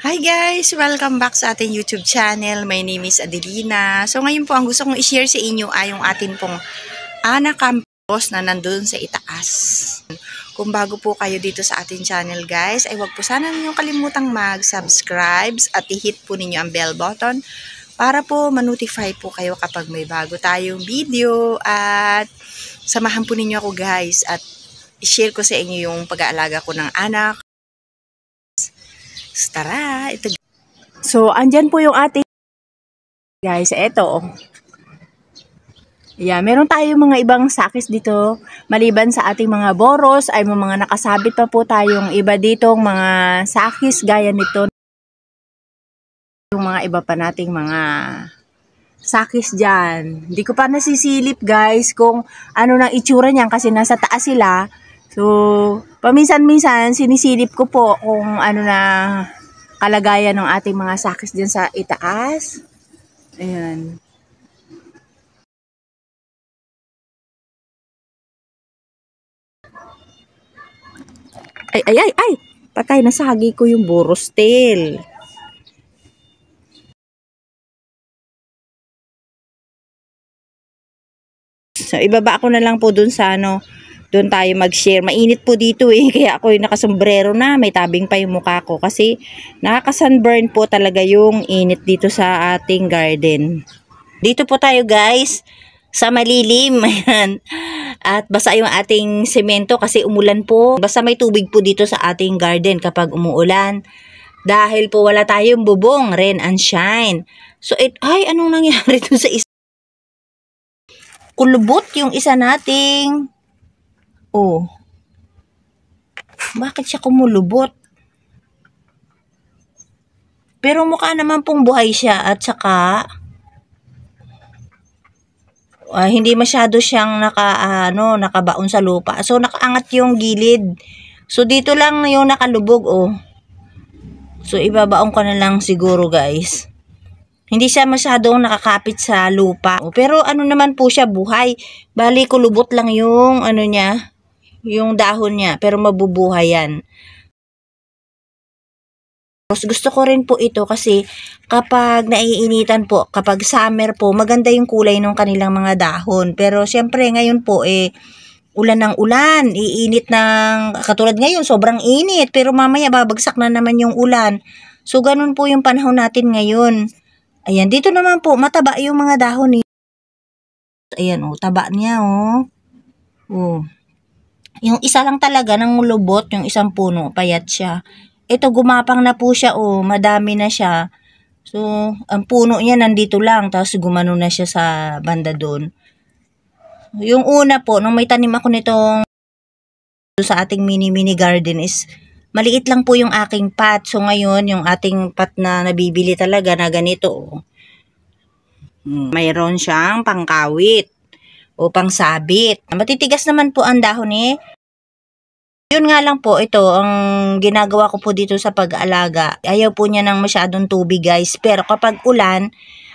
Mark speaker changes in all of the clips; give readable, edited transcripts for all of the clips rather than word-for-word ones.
Speaker 1: Hi guys! Welcome back sa ating YouTube channel. My name is Adelina. So ngayon po, ang gusto kong i-share sa inyo ay yung atin pong Ana Campos na nandun sa itaas. Kung bago po kayo dito sa ating channel guys, ay huwag po sana ninyong kalimutang mag-subscribe at i-hit po ninyo ang bell button para po ma-notify po kayo kapag may bago tayong video. At samahan po ninyo ako guys at i-share ko sa inyo yung pag-aalaga ko ng anak. Tara, ito. So, andyan po yung ating guys, eto. Yeah, meron tayong mga ibang sakis dito. Maliban sa ating mga boros, ay mga nakasabit pa po tayong iba ditong mga sakis gaya nito. Yung mga iba pa nating mga sakis dyan. Hindi ko pa nasisilip guys kung ano nang itsura niyan kasi nasa taas sila. So, paminsan-minsan sinisilip ko po kung ano na kalagayan ng ating mga sakis dyan sa itaas. Ayan. Ay! Patay, nasagi ko yung borostel. So, ibaba ko na lang po dun sa doon tayo mag-share. Mainit po dito kaya ako yung nakasombrero na, may tabing pa yung mukha ko kasi nakaka-sunburn po talaga yung init dito sa ating garden. Dito po tayo guys, sa malilim. At basa yung ating semento kasi umulan po. Basta may tubig po dito sa ating garden kapag umuulan. Dahil po wala tayong bubong, rain and shine. So, anong nangyari dun sa isa? Kulubot yung isa nating bakit siya kumulubot? Pero mukha naman pong buhay siya at saka hindi masyado siyang nakabaon sa lupa. So nakaangat yung gilid. So dito lang yung nakalubog So ibabaon ko na lang siguro guys. Hindi siya masyadong nakakapit sa lupa. Pero ano naman po siya, buhay. Bali kulubot lang yung niya. Yung dahon niya, pero mabubuhay yan. Gusto ko rin po ito kasi kapag naiinitan po, kapag summer po, maganda yung kulay ng kanilang mga dahon. Pero syempre ngayon po ulan ng ulan, iinit ng, katulad ngayon, sobrang init, pero mamaya babagsak na naman yung ulan. So ganun po yung panahon natin ngayon. Ayan, dito naman po, mataba yung mga dahon Ayan taba niya Yung isa lang talaga ng lubot, yung isang puno, payat siya. Ito gumapang na po siya madami na siya. So, ang puno niya nandito lang, tapos gumano na siya sa banda doon. Yung una po, nung may tanim ako nitong sa ating mini garden is maliit lang po yung aking pot. So ngayon, yung ating pot na nabibili talaga na ganito mayroon siyang pangkawit o pangsabit. Matitigas naman po ang dahon Yun nga lang po, ito, ang ginagawa ko po dito sa pag-alaga. Ayaw po niya ng masyadong tubig guys. Pero kapag ulan,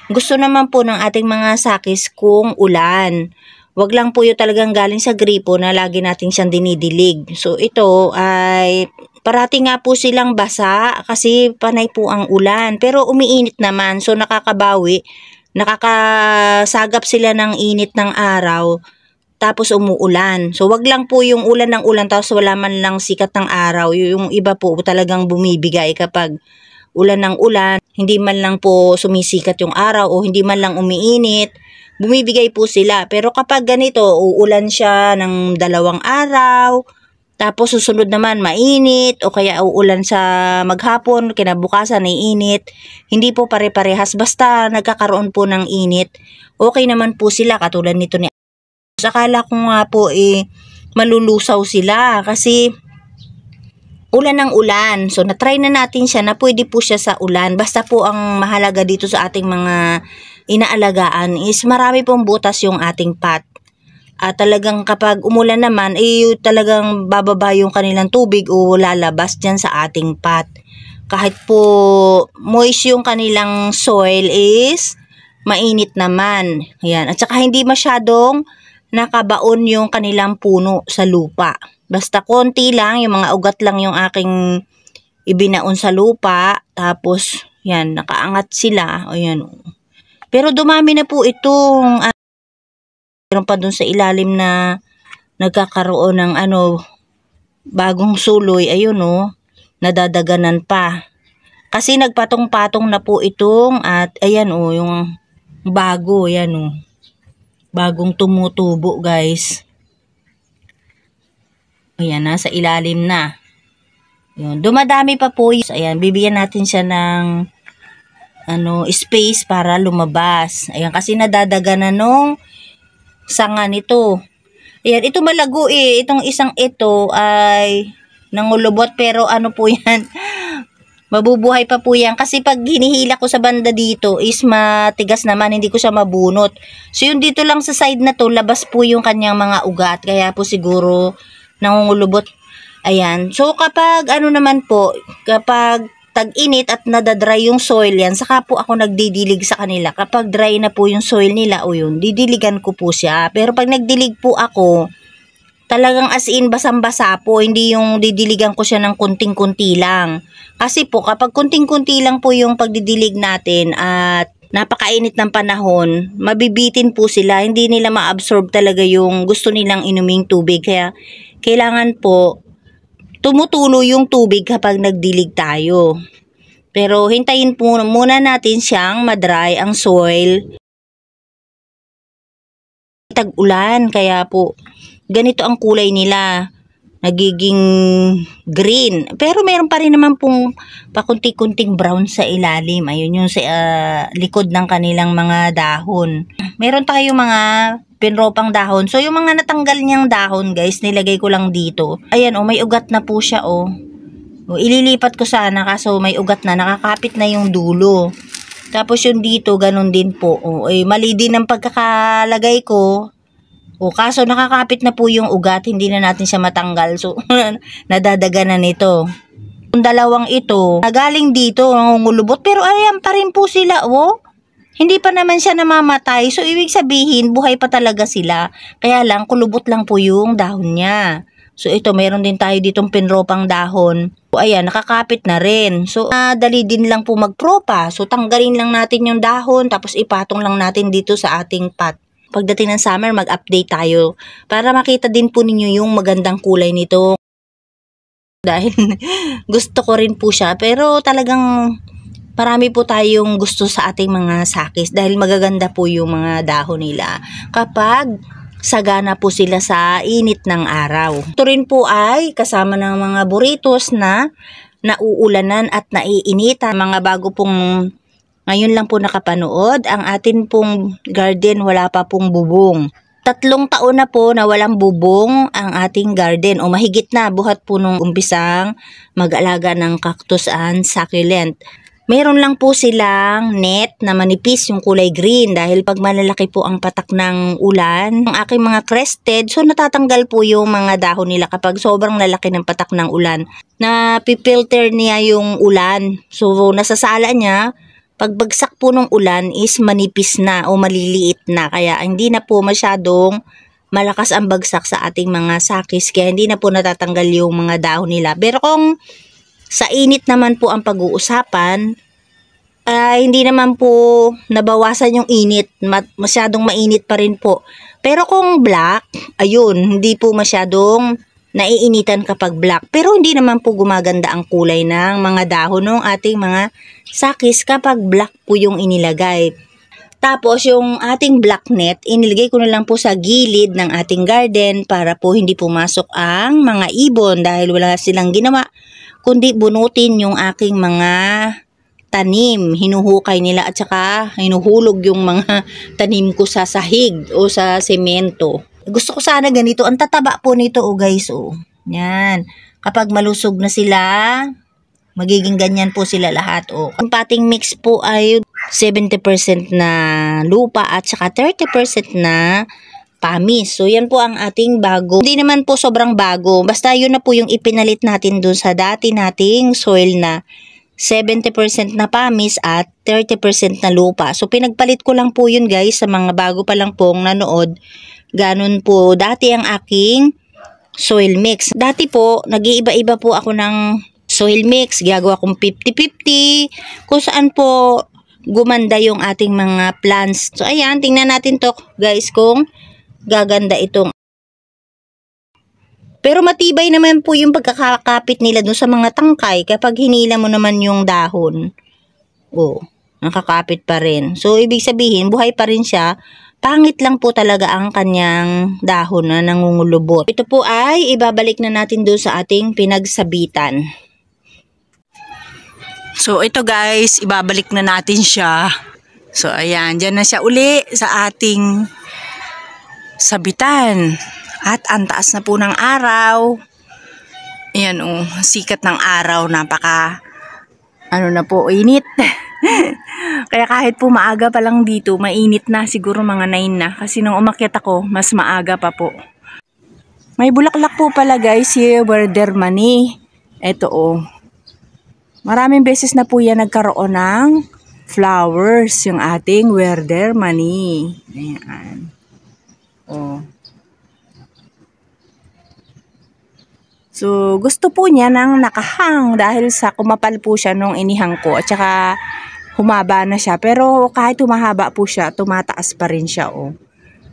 Speaker 1: gusto naman po ng ating mga sakis kung ulan. Wag lang po yung talagang galing sa gripo na lagi natin siyang dinidilig. So ito ay parati nga po silang basa kasi panay po ang ulan. Pero umiinit naman, so nakakabawi. Nakakasagap sila ng init ng araw tapos umuulan. So wag lang po yung ulan ng ulan tapos wala man lang sikat ng araw. Yung iba po talagang bumibigay kapag ulan ng ulan, hindi man lang po sumisikat yung araw o hindi man lang umiinit, bumibigay po sila. Pero kapag ganito, uulan siya ng 2 araw, tapos susunod naman mainit o kaya uulan sa maghapon, kinabukasan ay init. Hindi po pare-parehas, basta nagkakaroon po ng init. Okay naman po sila katulad nito ni Akala ko nga po malulusaw sila kasi ulan ng ulan. So na-try na natin siya na pwede po siya sa ulan. Basta po ang mahalaga dito sa ating mga inaalagaan is marami pong butas yung ating pot. At talagang kapag umulan naman, talagang bababa yung kanilang tubig o lalabas dyan sa ating pot. Kahit po moist yung kanilang soil is mainit naman. Ayan. At saka hindi masyadong nakabaon yung kanilang puno sa lupa. Basta konti lang, yung mga ugat lang yung aking ibinaon sa lupa. Tapos, yan, nakaangat sila. O yan. Pero dumami na po itong, meron pa dun sa ilalim na nagkakaroon ng bagong suloy. Ayun nadadaganan pa. Kasi nagpatong-patong na po itong, at ayan yung bago, yan bagong tumutubo guys. Ayan, nasa ilalim na. Yun, dumadami pa po. Ayan, bibigyan natin siya ng space para lumabas. Ayan, kasi nadadaganan nung sanga nito. Ayan, ito malago Itong isang ito ay nangulubot, pero po yan, mabubuhay pa po yan. Kasi pag hinihila ko sa banda dito is matigas naman, hindi ko siya mabunot. So yung dito lang sa side na to, labas po yung kanyang mga ugat. Kaya po siguro nangungulubot. Ayan. So kapag naman po, kapag tag-init at nadadry yung soil yan, saka po ako nagdidilig sa kanila. Kapag dry na po yung soil nila, didiligan ko po siya. Pero pag nagdilig po ako, talagang as in basang-basa po, hindi yung didiligan ko siya ng kunting-kunti lang. Kasi po kapag kunting-kunti lang po yung pagdidilig natin at napakainit ng panahon, mabibitin po sila, hindi nila ma-absorb talaga yung gusto nilang inuming tubig. Kaya kailangan po tumutulo yung tubig kapag nagdilig tayo. Pero hintayin po muna natin siyang madry ang soil. Tag-ulan, kaya po ganito ang kulay nila, nagiging green. Pero meron pa rin naman pong pakunti-kunting brown sa ilalim. Ayun yung sa likod ng kanilang mga dahon. Meron tayong mga pinropang dahon. So yung mga natanggal niyang dahon guys, nilagay ko lang dito. Ayan may ugat na po siya ililipat ko sana, kaso may ugat na, nakakapit na yung dulo. Tapos yung dito, ganun din po. Mali din ang pagkakalagay ko. Kaso nakakapit na po yung ugat, hindi na natin siya matanggal. So, nadadaga na nito. Yung dalawang ito, nagaling dito, nangungulubot. Pero ayan pa rin po sila, Hindi pa naman siya namamatay. So, ibig sabihin, buhay pa talaga sila. Kaya lang, kulubot lang po yung dahon niya. So, ito, meron din tayo ditong pinropang dahon. Ayan, nakakapit na rin. So, dali din lang po magpropa. So, tanggalin lang natin yung dahon, tapos ipatong lang natin dito sa ating pot. Pagdating ng summer, mag-update tayo para makita din po ninyo yung magandang kulay nito. Dahil gusto ko rin po siya, pero talagang marami po tayong gusto sa ating mga sakis dahil magaganda po yung mga dahon nila kapag sagana po sila sa init ng araw. Ito rin po ay kasama ng mga burritos na nauulanan at naiinitan. Mga bago pong ngayon lang po nakapanood, ang atin pong garden wala pa pong bubong. 3 taon na po na walang bubong ang ating garden o mahigit na buhat po nung umpisang mag-alaga ng cactus and succulent. Meron lang po silang net na manipis yung kulay green dahil pag malalaki po ang patak ng ulan, ang aking mga crested, so natatanggal po yung mga dahon nila kapag sobrang lalaki ng patak ng ulan. Na pipilter niya yung ulan. So nasasala niya, pagbagsak po ng ulan is manipis na o maliliit na. Kaya hindi na po masyadong malakas ang bagsak sa ating mga sakis. Kaya hindi na po natatanggal yung mga dahon nila. Pero kung sa init naman po ang pag-uusapan, hindi naman po nabawasan yung init. Masyadong mainit pa rin po. Pero kung black, ayun, hindi po masyadong naiinitan kapag black. Pero hindi naman po gumaganda ang kulay ng mga dahon ng ating mga sakis kapag black po yung inilagay. Tapos yung ating black net, inilagay ko na lang po sa gilid ng ating garden para po hindi pumasok ang mga ibon dahil wala silang ginawa kundi bunutin yung aking mga tanim. Hinuhukay nila at saka hinuhulog yung mga tanim ko sa sahig o sa semento. Gusto ko sana ganito. Ang tataba po nito guys. Yan. Kapag malusog na sila, magiging ganyan po sila lahat. Ang pating mix po ay 70% na lupa at saka 30% na pamis. So, yan po ang ating bago. Hindi naman po sobrang bago. Basta yun na po yung ipinalit natin dun sa dati nating soil na 70% na pamis at 30% na lupa. So, pinagpalit ko lang po yun guys sa mga bago pa lang pong nanood. Ganun po dati ang aking soil mix. Dati po, nag-iiba-iba po ako ng soil mix, gagawa kong 50-50, kung saan po gumanda yung ating mga plants. So ayan, tingnan natin to guys kung gaganda itong. Pero matibay naman po yung pagkakakapit nila dun sa mga tangkay kapag hinila mo naman yung dahon. Oh, nakakapit pa rin. So ibig sabihin, buhay pa rin siya. Pangit lang po talaga ang kanyang dahon na nangungulubot. Ito po ay ibabalik na natin doon sa ating pinagsabitan. So, ito guys, ibabalik na natin siya. So, ayan, dyan na siya uli sa ating sabitan. At ang taas na po ng araw. Ayan, sikat ng araw, napaka, na po, init. Kaya kahit po maaga pa lang dito, mainit na, siguro mga 9 na. Kasi nung umakyat ako, mas maaga pa po. May bulaklak po pala guys, si Werdermani. Ito maraming beses na po yan nagkaroon ng flowers, yung ating Werdermani. Ayan. So, gusto po niya ng nakahang dahil sa kumapal po siya nung inihang ko. At saka humaba na siya. Pero kahit humahaba po siya, tumataas pa rin siya.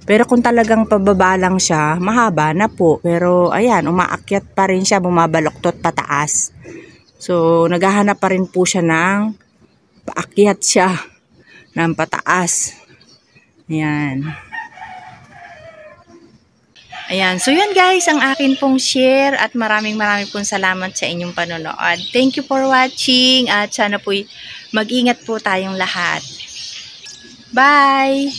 Speaker 1: Pero kung talagang pababa lang siya, mahaba na po. Pero ayan, umaakyat pa rin siya, bumabaloktot pataas. So, naghahanap pa rin po siya ng paakyat siya ng pataas. Ayan. Ayan. So, yun guys, ang akin pong share at maraming pong salamat sa inyong panonood. Thank you for watching at sana po mag-ingat po tayong lahat. Bye!